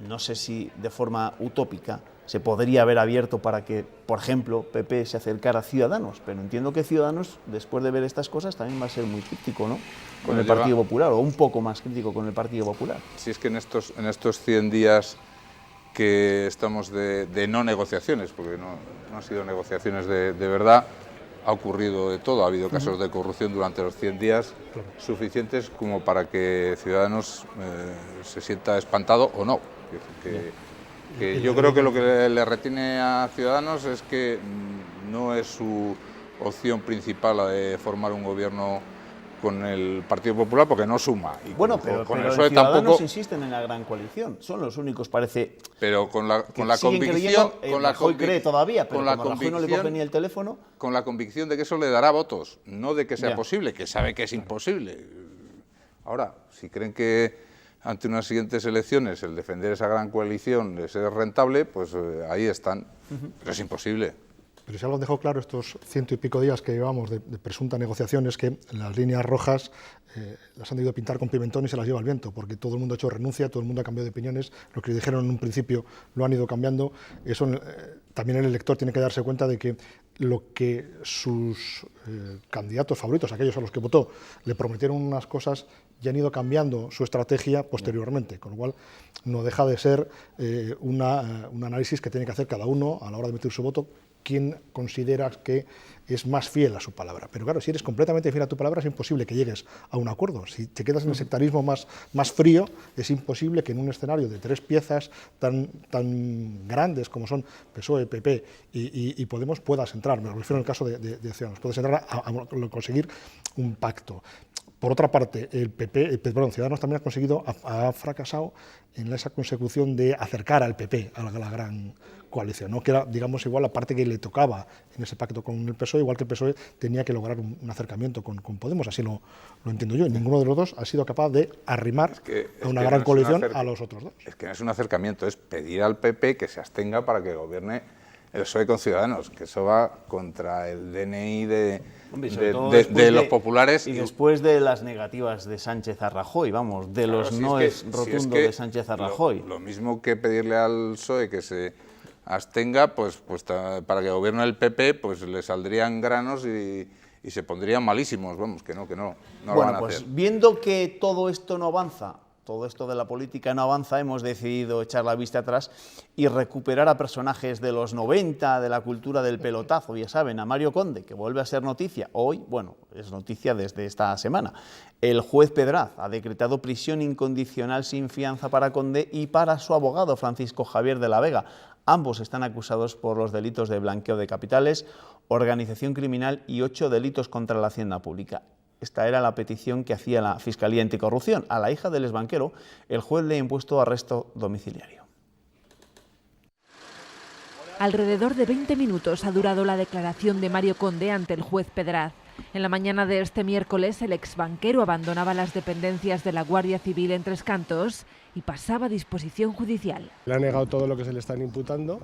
S1: no sé si de forma utópica se podría haber abierto para que, por ejemplo, PP se acercara a Ciudadanos, pero entiendo que Ciudadanos, después de ver estas cosas, también va a ser muy crítico, ¿no?, con el Partido Popular, o un poco más crítico con el Partido Popular.
S11: Si es que en estos 100 días que estamos de no negociaciones, porque no han sido negociaciones de verdad, ha ocurrido de todo, ha habido casos de corrupción durante los 100 días suficientes como para que Ciudadanos se sienta espantado o no. Que yo creo que lo que le retiene a Ciudadanos es que no es su opción principal la de formar un gobierno con el Partido Popular, porque no suma. Y
S1: bueno, pero
S11: con
S1: el
S11: PSOE
S1: Ciudadanos
S11: tampoco
S1: insisten en la gran coalición, son los únicos, parece.
S11: Pero con la convicción,
S1: Rajoy cree todavía, pero como Rajoy no le coge ni el teléfono.
S11: Con la convicción de que eso le dará votos, no de que sea posible, que sabe que es imposible. Ahora, si creen que ante unas siguientes elecciones el defender esa gran coalición es rentable, pues ahí están, pero es imposible.
S13: Pero si algo han dejado claro estos 100 y pico días que llevamos de presuntas negociaciones, que las líneas rojas las han debido pintar con pimentón y se las lleva el viento, porque todo el mundo ha hecho renuncia, todo el mundo ha cambiado de opiniones, lo que dijeron en un principio lo han ido cambiando. Eso también el elector tiene que darse cuenta de que lo que sus candidatos favoritos, aquellos a los que votó, le prometieron unas cosas, ya han ido cambiando su estrategia posteriormente, con lo cual no deja de ser un análisis que tiene que hacer cada uno a la hora de emitir su voto, quién considera que es más fiel a su palabra. Pero claro, si eres completamente fiel a tu palabra es imposible que llegues a un acuerdo. Si te quedas en el sectarismo más frío, es imposible que en un escenario de 3 piezas tan grandes como son PSOE, PP y Podemos puedas entrar. Me refiero en el caso de Ciudadanos, puedes entrar a conseguir un pacto. Por otra parte, Ciudadanos también ha fracasado en esa consecución de acercar al PP a la gran coalición, ¿no? Que era, digamos, igual la parte que le tocaba en ese pacto con el PSOE, igual que el PSOE tenía que lograr un acercamiento con Podemos, así lo entiendo yo. Y ninguno de los dos ha sido capaz de arrimar a una gran coalición a los otros dos.
S11: Es que no es un acercamiento, es pedir al PP que se abstenga para que gobierne el PSOE con Ciudadanos, que eso va contra el DNI de los populares.
S1: Y después de las negativas de Sánchez a Rajoy, vamos, de los noes rotundos de Sánchez a Rajoy.
S11: Lo mismo que pedirle al PSOE que se abstenga, pues para que gobierne el PP, pues le saldrían granos y se pondrían malísimos, vamos, que no lo van a hacer.
S1: Viendo que todo esto no avanza, todo esto de la política no avanza, hemos decidido echar la vista atrás y recuperar a personajes de los 90, de la cultura del pelotazo, ya saben, a Mario Conde, que vuelve a ser noticia hoy, bueno, es noticia desde esta semana. El juez Pedraz ha decretado prisión incondicional sin fianza para Conde y para su abogado Francisco Javier de la Vega. Ambos están acusados por los delitos de blanqueo de capitales, organización criminal y 8 delitos contra la hacienda pública. Esta era la petición que hacía la Fiscalía Anticorrupción. A la hija del exbanquero, el juez le ha impuesto arresto domiciliario.
S4: Alrededor de 20 minutos ha durado la declaración de Mario Conde ante el juez Pedraz. En la mañana de este miércoles, el exbanquero abandonaba las dependencias de la Guardia Civil en Tres Cantos y pasaba a disposición judicial.
S22: Le ha negado todo lo que se le están imputando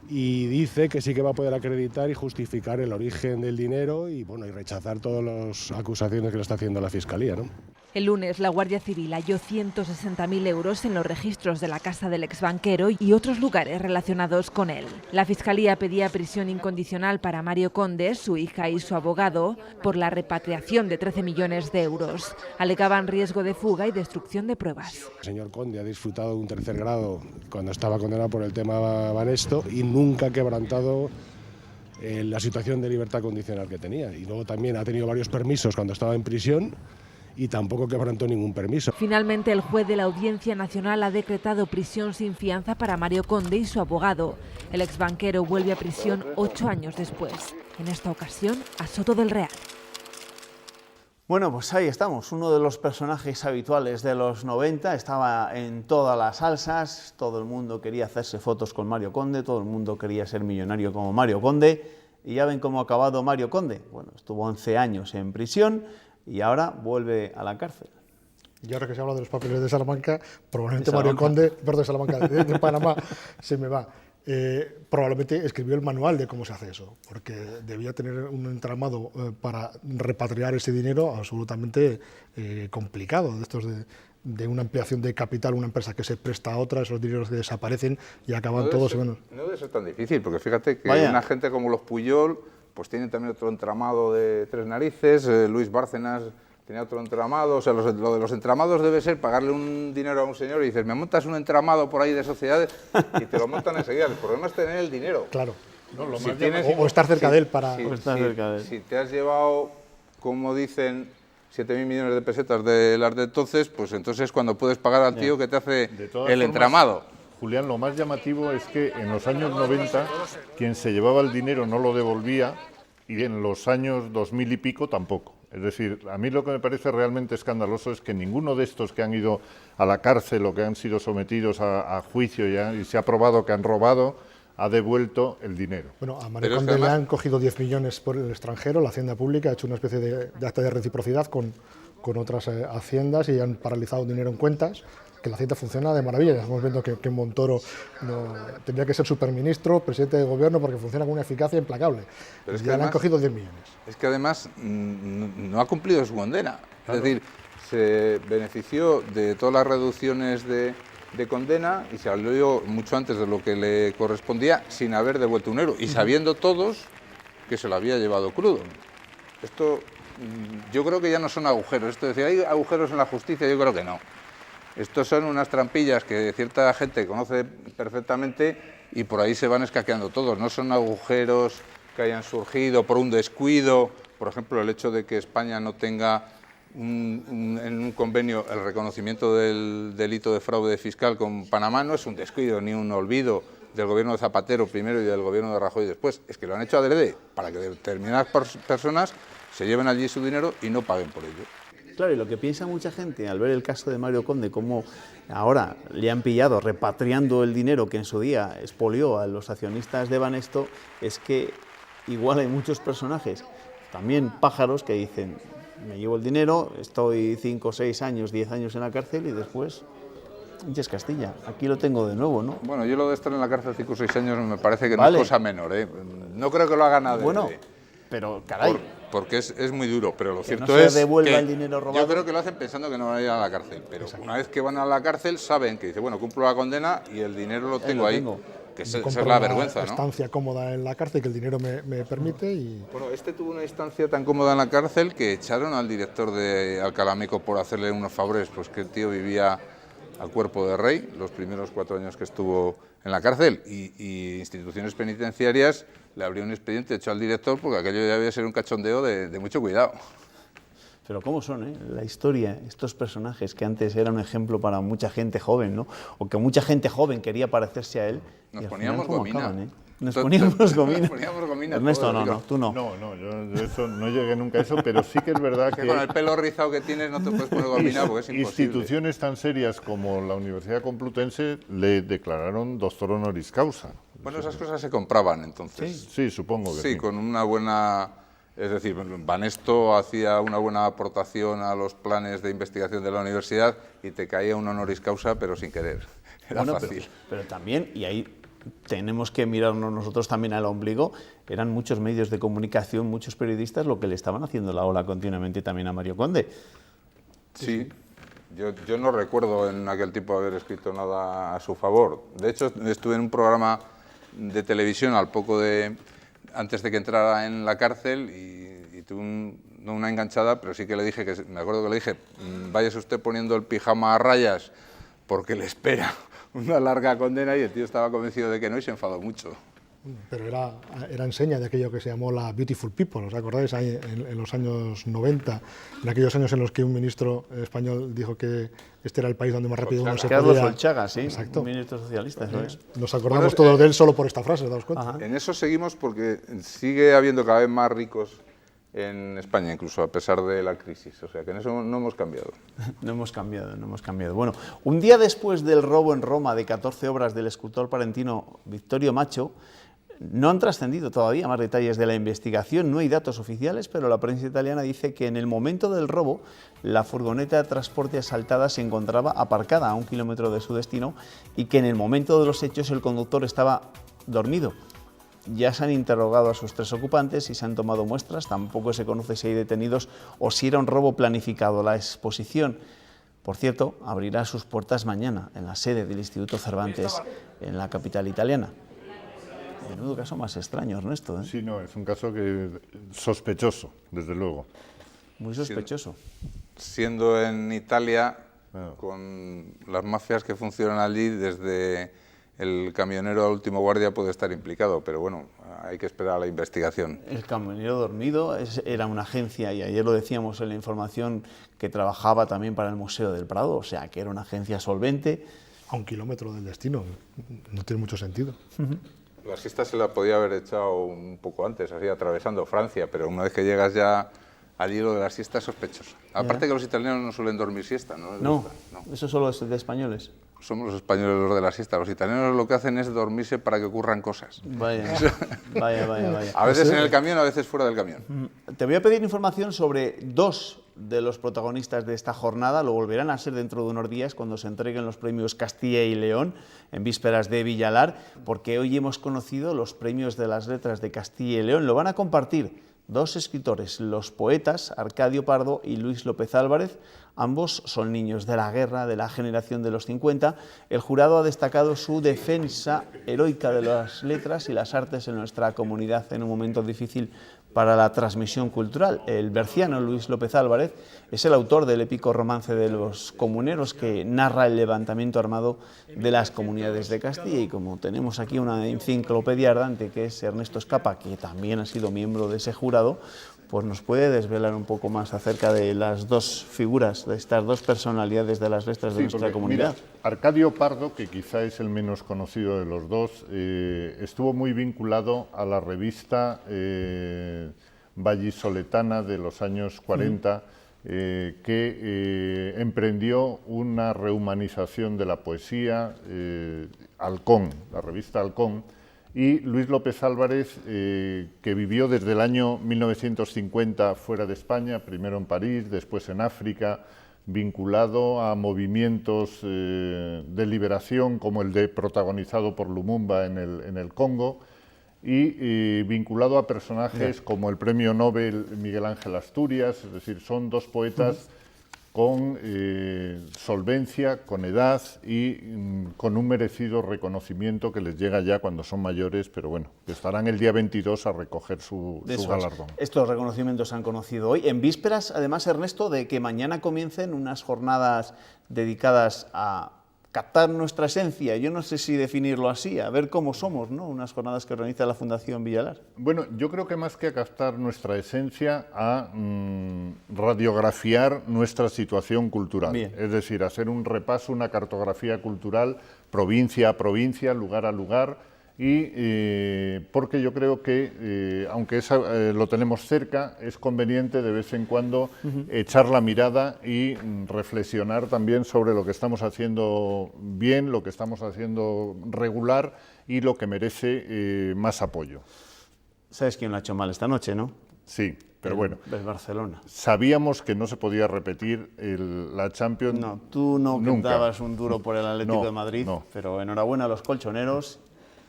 S22: y dice que sí que va a poder acreditar y justificar el origen del dinero y, bueno, y rechazar todas las acusaciones que le está haciendo la Fiscalía, ¿no?
S4: El lunes, la Guardia Civil halló 160.000 euros en los registros de la casa del exbanquero y otros lugares relacionados con él. La Fiscalía pedía prisión incondicional para Mario Conde, su hija y su abogado por la repatriación de 13 millones de euros. Alegaban riesgo de fuga y destrucción de pruebas.
S22: El señor Conde ha disfrutado de un tercer grado cuando estaba condenado por el tema Banesto y nunca ha quebrantado la situación de libertad condicional que tenía. Y luego también ha tenido varios permisos cuando estaba en prisión y tampoco quebrantó ningún permiso.
S4: Finalmente, el juez de la Audiencia Nacional ha decretado prisión sin fianza para Mario Conde y su abogado. El exbanquero vuelve a prisión 8 años después, en esta ocasión a Soto del Real.
S1: Bueno, pues ahí estamos, uno de los personajes habituales de los 90, estaba en todas las salsas, todo el mundo quería hacerse fotos con Mario Conde, todo el mundo quería ser millonario como Mario Conde, y ya ven cómo ha acabado Mario Conde. Bueno, estuvo 11 años en prisión y ahora vuelve a la cárcel.
S13: Y ahora que se habla de los papeles de Salamanca, probablemente Mario Conde, perdón, de Salamanca, de Panamá, se me va. Probablemente escribió el manual de cómo se hace eso, porque debía tener un entramado para repatriar ese dinero absolutamente complicado, de estos de una ampliación de capital, una empresa que se presta a otra, esos dineros desaparecen y acaban todos...
S11: No debe ser tan difícil, porque fíjate que una gente como los Puyol pues tienen también otro entramado de tres narices, Luis Bárcenas tenía otro entramado, o sea, lo de los entramados debe ser pagarle un dinero a un señor y dices, me montas un entramado por ahí de sociedades y te lo montan enseguida. El problema es tener el dinero.
S13: Claro.
S11: No,
S13: o estar cerca de él para...
S11: Si te has llevado, como dicen, 7.000 millones de pesetas de las de entonces, pues entonces es cuando puedes pagar al tío que te hace el entramado.
S12: Julián, lo más llamativo es que en los años 90 quien se llevaba el dinero no lo devolvía y en los años 2000 y pico tampoco. Es decir, a mí lo que me parece realmente escandaloso es que ninguno de estos que han ido a la cárcel o que han sido sometidos a juicio ya y se ha probado que han robado, ha devuelto el dinero.
S13: Bueno, a Mario Conde le han cogido 10 millones por el extranjero, la Hacienda Pública ha hecho una especie de acta de reciprocidad con otras haciendas y han paralizado dinero en cuentas, que la Hacienda funciona de maravilla. Ya estamos viendo que Montoro tendría que ser superministro, presidente de gobierno, porque funciona con una eficacia implacable.
S11: Pero es que
S13: ya
S11: además,
S13: le han cogido 10 millones.
S11: Es que además no ha cumplido su condena. Claro. Es decir, se benefició de todas las reducciones de condena y se salió mucho antes de lo que le correspondía sin haber devuelto un euro y sabiendo todos que se lo había llevado crudo. Esto yo creo que ya no son agujeros. Esto decía, ¿hay agujeros en la justicia? Yo creo que no. Estos son unas trampillas que cierta gente conoce perfectamente y por ahí se van escaqueando todos. No son agujeros que hayan surgido por un descuido. Por ejemplo, el hecho de que España no tenga en un convenio el reconocimiento del delito de fraude fiscal con Panamá no es un descuido ni un olvido del gobierno de Zapatero primero y del gobierno de Rajoy después. Es que lo han hecho adrede para que determinadas personas se lleven allí su dinero y no paguen por ello.
S1: Claro, y lo que piensa mucha gente al ver el caso de Mario Conde, cómo ahora le han pillado repatriando el dinero que en su día expolió a los accionistas de Banesto, es que igual hay muchos personajes, también pájaros, que dicen, me llevo el dinero, estoy 5, 6 años, 10 años en la cárcel y después, es Castilla, aquí lo tengo de nuevo, ¿no?
S11: Bueno, yo lo de estar en la cárcel 5 o 6 años me parece que no es cosa menor, ¿eh? No creo que lo haga nadie.
S1: Bueno, pero caray...
S11: Porque es muy duro, pero lo cierto
S1: no
S11: es
S1: que el dinero robado.
S11: Yo creo que lo hacen pensando que no van a ir a la cárcel, pero una vez que van a la cárcel saben que dice, bueno, cumplo la condena y el dinero lo tengo ahí, que esa es la vergüenza, ¿no?
S13: Una estancia cómoda en la cárcel que el dinero me permite y...
S11: Bueno, este tuvo una estancia tan cómoda en la cárcel que echaron al director de Alcalá Meco por hacerle unos favores, pues que el tío vivía a cuerpo de rey los primeros 4 años que estuvo en la cárcel y instituciones penitenciarias le abrió un expediente hecho al director porque aquello ya debía ser un cachondeo de mucho cuidado.
S1: Pero cómo son, la historia, estos personajes que antes eran un ejemplo para mucha gente joven, ¿no? O que mucha gente joven quería parecerse a él.
S11: Nos poníamos gomina.
S1: Nos poníamos gomina.
S11: Nos poníamos gomina.
S1: Ernesto, no, tú no.
S12: No, yo eso no llegué nunca a eso, pero sí que es verdad que
S11: con el pelo rizado que tienes no te puedes poner gomina porque es imposible.
S12: Instituciones tan serias como la Universidad Complutense le declararon doctor honoris causa.
S11: Bueno, esas cosas se compraban entonces.
S12: Sí, supongo que sí.
S11: Sí, con una buena... Es decir, Banesto hacía una buena aportación a los planes de investigación de la universidad y te caía un honoris causa, pero sin querer. Era fácil.
S1: Pero también, y ahí tenemos que mirarnos nosotros también al ombligo, eran muchos medios de comunicación, muchos periodistas, lo que le estaban haciendo la ola continuamente también a Mario Conde.
S11: Sí, yo no recuerdo en aquel tiempo haber escrito nada a su favor. De hecho, estuve en un programa de televisión antes de que entrara en la cárcel y tuve no una enganchada, pero sí que le dije, me acuerdo que le dije, váyase usted poniendo el pijama a rayas porque le espera una larga condena, y el tío estaba convencido de que no y se enfadó mucho.
S13: Pero era enseña de aquello que se llamó la Beautiful People, ¿os acordáis? Ahí en los años 90, en aquellos años en los que un ministro español dijo que este era el país donde más rápido uno se podía...
S1: Carlos Solchaga, sí,
S13: exacto.
S1: Un ministro socialista, eso es.
S13: Nos acordamos todos de él solo por esta frase, ¿daos cuenta?
S11: Ajá. En eso seguimos porque sigue habiendo cada vez más ricos en España, incluso a pesar de la crisis. O sea, que en eso no hemos cambiado.
S1: No hemos cambiado. Bueno, un día después del robo en Roma de 14 obras del escultor palentino Vittorio Macho, no han trascendido todavía más detalles de la investigación, no hay datos oficiales, pero la prensa italiana dice que en el momento del robo, la furgoneta de transporte asaltada se encontraba aparcada a 1 kilómetro de su destino y que en el momento de los hechos el conductor estaba dormido. Ya se han interrogado a sus 3 ocupantes y se han tomado muestras, tampoco se conoce si hay detenidos o si era un robo planificado. La exposición, por cierto, abrirá sus puertas mañana en la sede del Instituto Cervantes en la capital italiana. Menudo caso más extraño, Ernesto, ¿eh?
S12: Sí, no, es un caso sospechoso, desde luego.
S1: Muy sospechoso.
S11: Siendo en Italia, con las mafias que funcionan allí, desde el camionero a último guardia puede estar implicado, pero bueno, hay que esperar a la investigación.
S1: El camionero dormido era una agencia, y ayer lo decíamos en la información, que trabajaba también para el Museo del Prado, o sea, que era una agencia solvente.
S13: A 1 kilómetro del destino, no tiene mucho sentido.
S11: La siesta se la podía haber echado un poco antes, así atravesando Francia, pero una vez que llegas ya allí, lo de la siesta es sospechoso. Aparte que los italianos no suelen dormir siesta, ¿no?
S1: No, eso solo es de españoles.
S11: Somos los españoles los de la siesta. Los italianos lo que hacen es dormirse para que ocurran cosas.
S1: Vaya.
S11: A veces en el camión, a veces fuera del camión.
S1: Te voy a pedir información sobre 2 de los protagonistas de esta jornada. Lo volverán a ser dentro de unos días cuando se entreguen los premios Castilla y León en vísperas de Villalar, porque hoy hemos conocido los premios de las letras de Castilla y León. Lo van a compartir 2 escritores, los poetas Arcadio Pardo y Luis López Álvarez. Ambos son niños de la guerra, de la generación de los 50. El jurado ha destacado su defensa heroica de las letras y las artes en nuestra comunidad en un momento difícil para la transmisión cultural. El berciano Luis López Álvarez es el autor del épico romance de los comuneros que narra el levantamiento armado de las comunidades de Castilla, y como tenemos aquí una enciclopedia ardente que es Ernesto Escapa, que también ha sido miembro de ese jurado, pues nos puede desvelar un poco más acerca de las 2 figuras, de estas 2 personalidades de las letras de nuestra comunidad.
S12: Mira, Arcadio Pardo, que quizá es el menos conocido de los 2, estuvo muy vinculado a la revista vallisoletana de los años 40, que emprendió una rehumanización de la poesía, Halcón, la revista Halcón. Y Luis López Álvarez, que vivió desde el año 1950 fuera de España, primero en París, después en África, vinculado a movimientos de liberación como el protagonizado por Lumumba en el Congo, y vinculado a personajes como el premio Nobel Miguel Ángel Asturias. Es decir, son 2 poetas con solvencia, con edad y con un merecido reconocimiento que les llega ya cuando son mayores, pero bueno, que estarán el día 22 a recoger su galardón.
S1: Estos reconocimientos se han conocido hoy, en vísperas, además, Ernesto, de que mañana comiencen unas jornadas dedicadas a captar nuestra esencia. Yo no sé si definirlo así, a ver cómo somos, ¿no? Unas jornadas que organiza la Fundación Villalar.
S12: Bueno, yo creo que más que a captar nuestra esencia, a radiografiar nuestra situación cultural.
S1: Bien.
S12: Es decir, hacer un repaso, una cartografía cultural, provincia a provincia, lugar a lugar, y porque yo creo que, aunque lo tenemos cerca, es conveniente de vez en cuando echar la mirada y reflexionar también sobre lo que estamos haciendo bien, lo que estamos haciendo regular y lo que merece más apoyo.
S1: ¿Sabes quién lo ha hecho mal esta noche, no?
S12: Sí, pero bueno.
S1: El Barcelona.
S12: Sabíamos que no se podía repetir la Champions.
S1: No, tú no
S12: nunca.
S1: dabas un duro por el Atlético de Madrid,
S12: no.
S1: pero enhorabuena a los colchoneros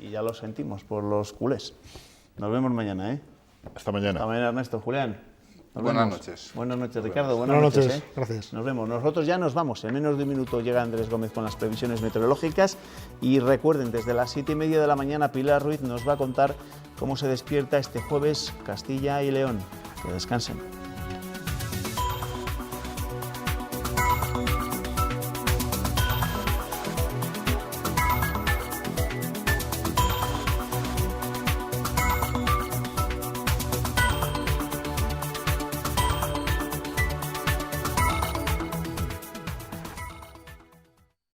S1: y ya lo sentimos por los culés. Nos vemos mañana, ¿eh?
S12: Hasta mañana.
S1: Hasta mañana, Ernesto, Julián.
S11: Buenas noches.
S1: Buenas noches, Ricardo. Buenas noches.
S13: Gracias.
S1: Nos vemos. Nosotros ya nos vamos. En menos de un minuto llega Andrés Gómez con las previsiones meteorológicas. Y recuerden, desde las 7:30 de la mañana, Pilar Ruiz nos va a contar cómo se despierta este jueves Castilla y León. Que descansen.